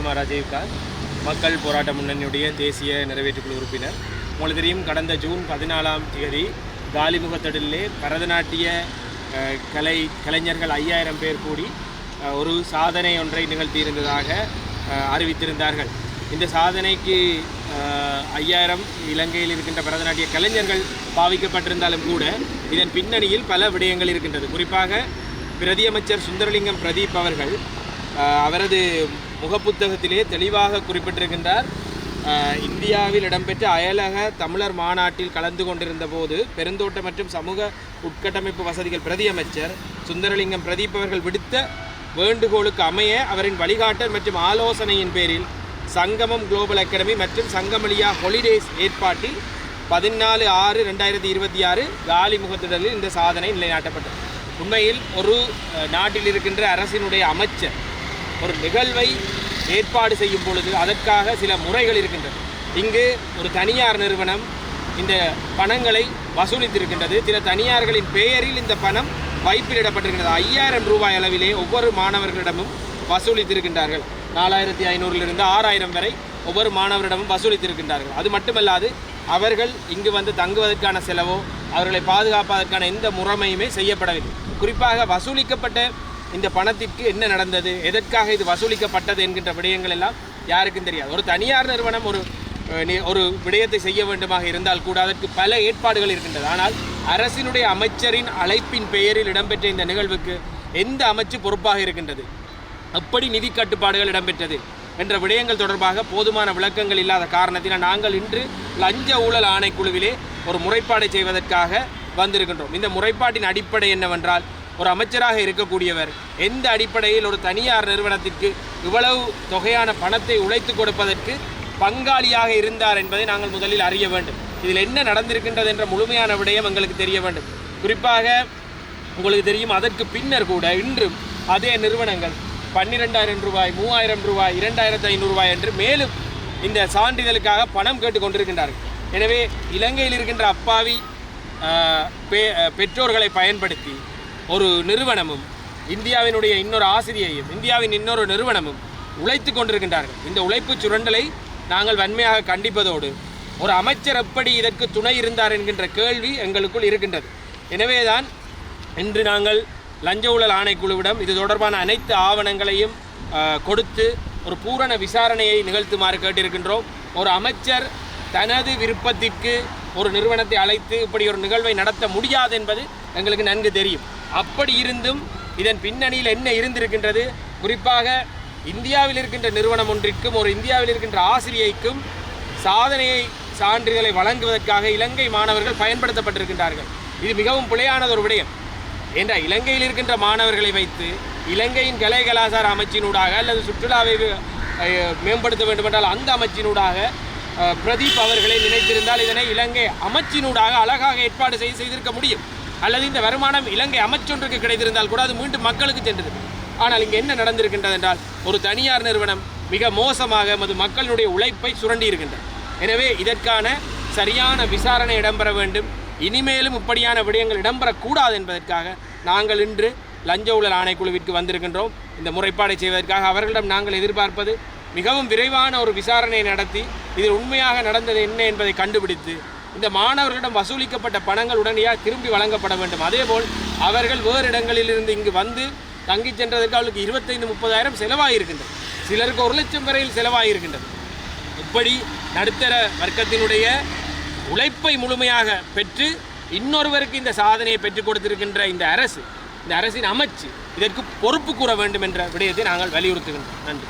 M R ராஜீவ்காந்த், மக்கள் போராட்ட முன்னணியுடைய தேசிய நிறைவேற்றுக்குழு உறுப்பினர். உங்களுக்கு தெரியும், கடந்த ஜூன் 14ஆம் தேதி காலிமுகத்திடலிலே பரதநாட்டிய கலைஞர்கள் 5000 பேர் கூடி ஒரு சாதனை ஒன்றை நிகழ்த்தியிருந்ததாக அறிவித்திருந்தார்கள். இந்த சாதனைக்கு 5000 இலங்கையில் இருக்கின்ற பரதநாட்டிய கலைஞர்கள் பாவிக்கப்பட்டிருந்தாலும் கூட இதன் பின்னணியில் பல விடயங்கள் இருக்கின்றது. குறிப்பாக பிரதியமைச்சர் சுந்தரலிங்கம் பிரதீப் அவர்கள் அவரது முகப்புத்தகத்திலே தெளிவாக குறிப்பிட்டிருக்கின்றார். இந்தியாவில் இடம்பெற்ற அயலக தமிழர் மாநாட்டில் கலந்து கொண்டிருந்த போது பெருந்தோட்ட மற்றும் சமூக உட்கட்டமைப்பு வசதிகள் பிரதியமைச்சர் சுந்தரலிங்கம் பிரதீப் அவர்கள் விடுத்த வேண்டுகோளுக்கு அமைய அவரின் வழிகாட்டல் மற்றும் ஆலோசனையின் பேரில் சங்கமம் குளோபல் அகாடமி மற்றும் சங்கமலியா ஹாலிடேஸ் ஏற்பாட்டில் 14/6/2026 காலிமுகத்திடலில் இந்த சாதனை நிலைநாட்டப்பட்டது. உண்மையில் ஒரு நாட்டில் இருக்கின்ற அரசினுடைய அமைச்சர் ஒரு நிகழ்வை ஏற்பாடு செய்யும் பொழுது அதற்காக சில முறைகள் இருக்கின்றது. இங்கு ஒரு தனியார் நிறுவனம் இந்த பணங்களை வசூலித்திருக்கின்றது. சில தனியார்களின் பெயரில் இந்த பணம் வைப்பிலிடப்பட்டிருக்கின்றது. 5000 ரூபாய் அளவிலே ஒவ்வொரு மாணவர்களிடமும் வசூலித்திருக்கின்றார்கள். 4500 6000 வரை ஒவ்வொரு மாணவரிடமும் வசூலித்திருக்கின்றார்கள். அது மட்டுமல்லாது அவர்கள் இங்கு வந்து தங்குவதற்கான செலவோ அவர்களை பாதுகாப்பதற்கான எந்த முறைமையுமே செய்யப்படவில்லை. குறிப்பாக வசூலிக்கப்பட்ட இந்த பணத்திற்கு என்ன நடந்தது, எதற்காக இது வசூலிக்கப்பட்டது என்கின்ற விடயங்கள் எல்லாம் யாருக்கும் தெரியாது. ஒரு தனியார் நிறுவனம் ஒரு விடயத்தை செய்ய வேண்டுமாக இருந்தால் கூட அதற்கு பல ஏற்பாடுகள் இருக்கின்றது. ஆனால் அரசினுடைய அமைச்சரின் அழைப்பின் பெயரில் இடம்பெற்ற இந்த நிகழ்வுக்கு எந்த அமைச்சு பொறுப்பாக இருக்கின்றது, எப்படி நிதி கட்டுப்பாடுகள் இடம்பெற்றது என்ற விடயங்கள் தொடர்பாக போதுமான விளக்கங்கள் இல்லாத காரணத்தினால் நாங்கள் இன்று லஞ்ச ஊழல் ஆணைக்குழுவிலே ஒரு முறைப்பாடை செய்வதற்காக வந்திருக்கின்றோம். இந்த முறைப்பாட்டின் அடிப்படை என்னவென்றால், ஒரு அமைச்சராக இருக்கக்கூடியவர் எந்த அடிப்படையில் ஒரு தனியார் நிறுவனத்திற்கு இவ்வளவு தொகையான பணத்தை உழைத்து கொடுப்பதற்கு பங்காளியாக இருந்தார் என்பதை நாங்கள் முதலில் அறிய வேண்டும். இதில் என்ன நடந்திருக்கின்றது என்ற முழுமையான விடயம் எங்களுக்கு தெரிய வேண்டும். குறிப்பாக உங்களுக்கு தெரியும், அதற்கு பின்னர் கூட இன்றும் அதே நிறுவனங்கள் 12000 ரூபாய் 3000 ரூபாய் 2500 ரூபாய் என்று மேலும் இந்த சான்றிதழுக்காக பணம் கேட்டுக்கொண்டிருக்கின்றார்கள். எனவே இலங்கையில் இருக்கின்ற அப்பாவி பெற்றோர்களை பயன்படுத்தி ஒரு நிறுவனமும் இந்தியாவினுடைய இன்னொரு ஆசிரியையும் இந்தியாவின் இன்னொரு நிறுவனமும் உழைத்து கொண்டிருக்கின்றார்கள். இந்த உழைப்பு சுரண்டலை நாங்கள் வன்மையாக கண்டிப்பதோடு ஒரு அமைச்சர் எப்படி இதற்கு துணை இருந்தார் என்கின்ற கேள்வி எங்களுக்குள் இருக்கின்றது. எனவேதான் இன்று நாங்கள் லஞ்ச ஊழல் ஆணைக்குழுவிடம் இது தொடர்பான அனைத்து ஆவணங்களையும் கொடுத்து ஒரு பூரண விசாரணையை நிகழ்த்துமாறு கேட்டிருக்கின்றோம். ஒரு அமைச்சர் தனது விருப்பத்திற்கு ஒரு நிறுவனத்தை அழைத்து இப்படி ஒரு நிகழ்வை நடத்த முடியாது என்பது எங்களுக்கு நன்கு தெரியும். அப்படி இருந்தும் இதன் பின்னணியில் என்ன இருந்திருக்கின்றது, குறிப்பாக இந்தியாவில் இருக்கின்ற நிறுவனம் ஒன்றிற்கும் ஒரு இந்தியாவில் இருக்கின்ற ஆசிரியைக்கும் சாதனையை சான்றிதழை வழங்குவதற்காக இலங்கை மாணவர்கள் பயன்படுத்தப்பட்டிருக்கின்றார்கள். இது மிகவும் பிழையானது ஒரு விடயம். என்ற இலங்கையில் இருக்கின்ற மாணவர்களை வைத்து இலங்கையின் கலை கலாச்சார அமைச்சினூடாக அல்லது சுற்றுலாவை மேம்படுத்த வேண்டுமென்றால் அந்த அமைச்சினூடாக பிரதீப் அவர்களை நினைத்திருந்தால் இதனை இலங்கை அமைச்சினூடாக அழகாக ஏற்பாடு செய்திருக்க முடியும். அல்லது இந்த வருமானம் இலங்கை அமைச்சொன்றுக்கு கிடைத்திருந்தால் கூட அது மீண்டும் மக்களுக்கு சென்றிருக்கு. ஆனால் இங்கே என்ன நடந்திருக்கின்றது என்றால், ஒரு தனியார் நிறுவனம் மிக மோசமாக மக்களுடைய உழைப்பை சுரண்டி இருக்கின்றது. எனவே இதற்கான சரியான விசாரணை இடம்பெற வேண்டும். இனிமேலும் இப்படியான விடயங்கள் இடம்பெறக்கூடாது என்பதற்காக நாங்கள் இன்று லஞ்ச ஊழல் ஆணைக்குழுவிற்கு வந்திருக்கின்றோம். இந்த முறைப்பாடை செய்வதற்காக அவர்களிடம் நாங்கள் எதிர்பார்ப்பது மிகவும் விரைவான ஒரு விசாரணையை நடத்தி இதில் உண்மையாக நடந்தது என்ன என்பதை கண்டுபிடித்து இந்த மாணவர்களிடம் வசூலிக்கப்பட்ட பணங்கள் உடனடியாக திரும்பி வழங்கப்பட வேண்டும். அதேபோல் அவர்கள் வேறு இடங்களிலிருந்து இங்கு வந்து தங்கி சென்றதற்கு அவர்களுக்கு 25-30 செலவாகியிருக்கின்றது. சிலருக்கு 1 லட்சம் வரையில் செலவாகியிருக்கின்றது. இப்படி நடுத்தர வர்க்கத்தினுடைய உழைப்பை முழுமையாக பெற்று இன்னொருவருக்கு இந்த சாதனையை பெற்றுக் கொடுத்திருக்கின்ற இந்த அரசின் அமைச்சு இதற்கு பொறுப்பு கூற வேண்டும் என்ற விடயத்தை நாங்கள் வலியுறுத்துகின்றோம். நன்றி.